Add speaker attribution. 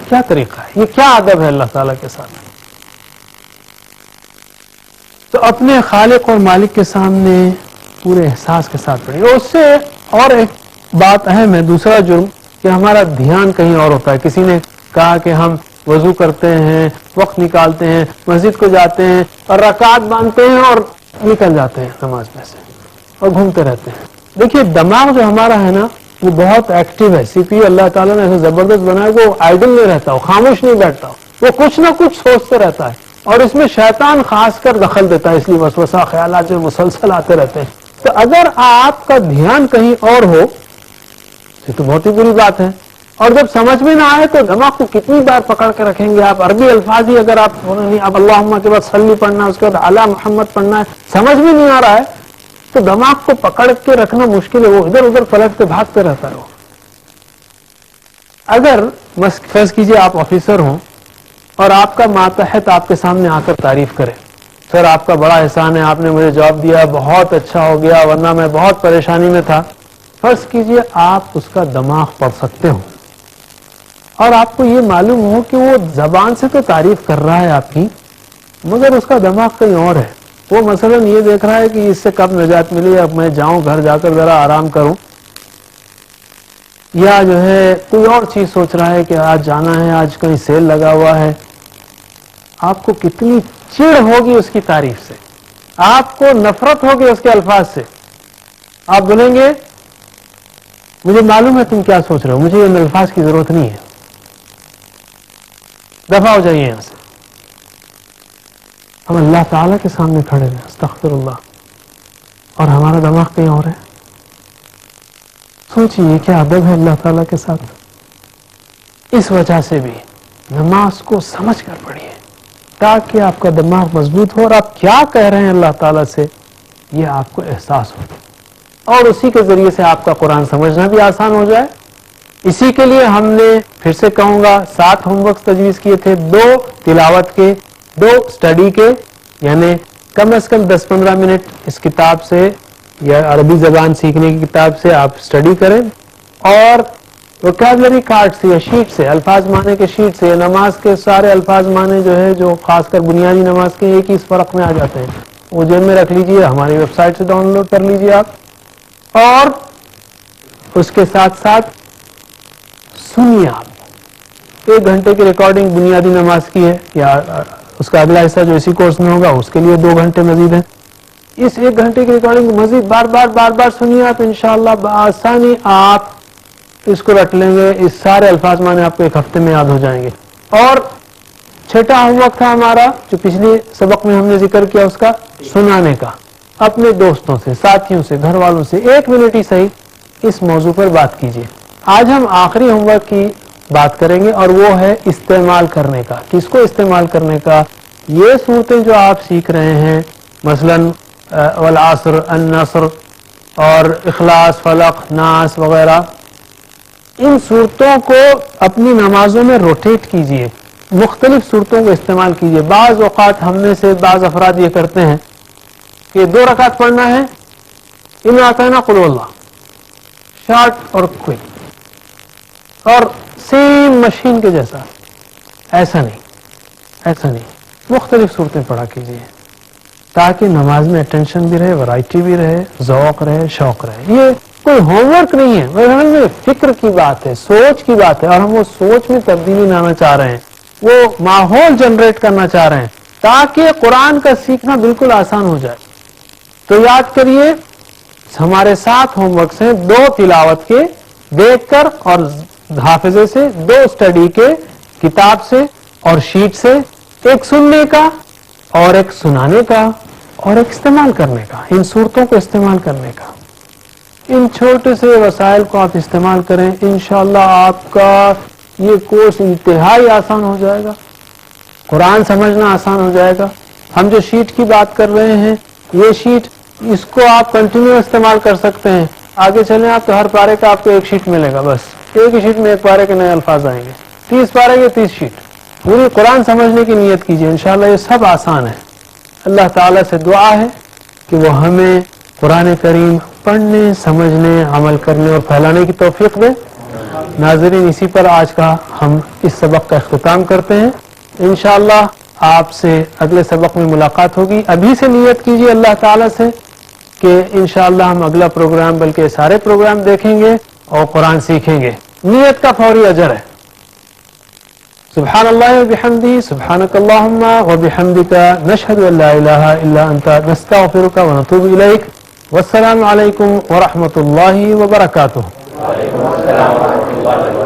Speaker 1: کیا طریقہ ہے، یہ کیا ادب ہے اللہ تعالیٰ کے ساتھ؟ تو اپنے خالق اور مالک کے سامنے پورے احساس کے ساتھ پڑھیے. اور اس سے اور ایک بات اہم ہے، دوسرا جرم کہ ہمارا دھیان کہیں اور ہوتا ہے. کسی نے کہا کہ ہم وضو کرتے ہیں، وقت نکالتے ہیں، مسجد کو جاتے ہیں اور رکعت باندھتے ہیں اور نکل جاتے ہیں نماز میں سے اور گھومتے رہتے ہیں. دیکھیے دماغ جو ہمارا ہے نا وہ بہت ایکٹیو ہے. سی پی یو اللہ تعالیٰ نے ایسے زبردست بنایا کہ وہ آئیڈل نہیں رہتا، وہ خاموش نہیں بیٹھتا، وہ کچھ نہ کچھ سوچتے رہتا ہے. اور اس میں شیطان خاص کر دخل دیتا ہے، اس لیے وسوسہ خیالات جو مسلسل آتے رہتے ہیں. تو اگر آپ کا دھیان کہیں اور ہو یہ تو بہت ہی بری بات ہے. اور جب سمجھ میں نہ آئے تو دماغ کو کتنی بار پکڑ کے رکھیں گے آپ. عربی الفاظ ہی اگر آپ اب اللہم کے بعد صلی پڑھنا ہے، اس کے بعد علی محمد پڑھنا ہے، سمجھ میں نہیں آ رہا ہے تو دماغ کو پکڑ کے رکھنا مشکل ہے، وہ ادھر ادھر پلٹتے بھاگتے رہتا ہے. اگر فرض کیجئے آپ آفیسر ہوں اور آپ کا ماتحت آپ کے سامنے آ کر تعریف کرے، سر آپ کا بڑا احسان ہے، آپ نے مجھے جاب دیا، بہت اچھا ہو گیا، ورنہ میں بہت پریشانی میں تھا. فرض کیجئے آپ اس کا دماغ پڑھ سکتے ہو اور آپ کو یہ معلوم ہو کہ وہ زبان سے تو تعریف کر رہا ہے آپ کی، مگر اس کا دماغ کہیں اور ہے. وہ مثلا یہ دیکھ رہا ہے کہ اس سے کب نجات ملی، اب میں جاؤں گھر جا کر ذرا آرام کروں، یا جو ہے کوئی اور چیز سوچ رہا ہے کہ آج جانا ہے، آج کہیں سیل لگا ہوا ہے. آپ کو کتنی چڑ ہوگی اس کی تعریف سے، آپ کو نفرت ہوگی اس کے الفاظ سے. آپ بولیں گے مجھے معلوم ہے تم کیا سوچ رہے ہو، مجھے ان الفاظ کی ضرورت نہیں ہے، دفع ہو جائیے یہاں سے. ہم اللہ تعالیٰ کے سامنے کھڑے ہیں، استغفر اللہ، اور ہمارا دماغ کہیں اور ہے. سوچیے کیا ادب ہے اللہ تعالیٰ کے ساتھ. اس وجہ سے بھی نماز کو سمجھ کر پڑھیے تاکہ آپ کا دماغ مضبوط ہو اور آپ کیا کہہ رہے ہیں اللہ تعالیٰ سے یہ آپ کو احساس ہو، اور اسی کے ذریعے سے آپ کا قرآن سمجھنا بھی آسان ہو جائے. اسی کے لیے ہم نے پھر سے کہوں گا 7 ہوم ورکس تجویز کیے تھے، 2 تلاوت کے، 2 اسٹڈی کے، یعنی کم از کم 10-15 منٹ اس کتاب سے یا عربی زبان سیکھنے کی کتاب سے آپ اسٹڈی کریں، اور ووکیبلری کارڈ سے یا شیٹ سے، الفاظ معنی کے شیٹ سے، نماز کے سارے الفاظ معنی جو ہے جو خاص کر بنیادی نماز کے ایک ہی اس فرق میں آ جاتے ہیں، وہ جیب میں رکھ لیجئے، ہماری ویب سائٹ سے ڈاؤن لوڈ کر لیجئے آپ. اور اس کے ساتھ ساتھ سنیے آپ 1 گھنٹے کی ریکارڈنگ بنیادی نماز کی ہے، یا اس کا اگلا حصہ جو اسی کورس میں ہوگا اس کے لیے 2 گھنٹے مزید ہیں. اس 1 گھنٹے کی ریکارڈنگ مزید بار بار سنیے آپ، انشاءاللہ بآسانی آپ اس کو رکھ لیں گے. اس سارے الفاظ معنی آپ کو 1 ہفتے میں یاد ہو جائیں گے. اور 6واں ہوم ورک تھا ہمارا جو پچھلے سبق میں ہم نے ذکر کیا، اس کا سنانے کا. اپنے دوستوں سے، ساتھیوں سے، گھر والوں سے 1 منٹ ہی صحیح اس موضوع پر بات کیجیے. آج ہم آخری ہوم ورک کی بات کریں گے اور وہ ہے استعمال کرنے کا. کس کو استعمال کرنے کا؟ یہ صورتیں جو آپ سیکھ رہے ہیں، مثلاً والعصر، النصر اور اخلاص، فلق، ناس وغیرہ، ان صورتوں کو اپنی نمازوں میں روٹیٹ کیجیے، مختلف صورتوں کو استعمال کیجیے. بعض اوقات ہم میں سے بعض افراد یہ کرتے ہیں کہ 2 رکعت پڑھنا ہے، انا اعطینا قل اللہ، شارٹ اور کوئک اور سیم مشین کے جیسا. ایسا نہیں، مختلف صورتیں پڑھا کیجیے تاکہ نماز میں اٹینشن بھی رہے، ورائٹی بھی رہے، ذوق رہے، شوق رہے. یہ کوئی ہوم ورک نہیں ہے، میں فکر کی بات ہے، سوچ کی بات ہے، اور ہم وہ سوچ میں تبدیلی لانا چاہ رہے ہیں، وہ ماحول جنریٹ کرنا چاہ رہے ہیں تاکہ قرآن کا سیکھنا بالکل آسان ہو جائے. تو یاد کریے ہمارے 7 ہوم ورکس ہیں، 2 تلاوت کے دیکھ کر اور حافظے سے، 2 اسٹڈی کے کتاب سے اور شیٹ سے، 1 سننے کا اور 1 سنانے کا اور 1 استعمال کرنے کا. ان صورتوں کو استعمال کرنے کا، ان چھوٹے سے وسائل کو آپ استعمال کریں، انشاءاللہ آپ کا یہ کورس انتہائی آسان ہو جائے گا، قرآن سمجھنا آسان ہو جائے گا. ہم جو شیٹ کی بات کر رہے ہیں، یہ شیٹ اس کو آپ کنٹینیو استعمال کر سکتے ہیں. آگے چلیں آپ تو ہر پارے کا آپ کو 1 شیٹ ملے گا، بس ایک ہی شیٹ میں 1 پارے کے نئے الفاظ آئیں گے. 30 پارے کے 30 شیٹ. پوری قرآن سمجھنے کی نیت کیجیے، انشاءاللہ یہ سب آسان ہے. اللہ تعالیٰ سے دعا ہے کہ وہ ہمیں قرآن کریم پڑھنے، سمجھنے، عمل کرنے اور پھیلانے کی توفیق دے. ناظرین اسی پر آج کا ہم اس سبق کا اختتام کرتے ہیں. انشاءاللہ آپ سے اگلے سبق میں ملاقات ہوگی. ابھی سے نیت کیجیے اللہ تعالیٰ سے کہ انشاءاللہ ہم اگلا پروگرام بلکہ سارے پروگرام دیکھیں گے اور قرآن سیکھیں گے. نیت کا فوری اجر ہے. سبحان اللہ وبحمدہ سبحانک اللہم وبحمدک نشہد ان لا الہ الا انت نستغفرک ونتوب الیک. والسلام علیکم ورحمۃ اللہ وبرکاتہ.
Speaker 2: وعلیکم السلام ورحمۃ اللہ وبرکاتہ.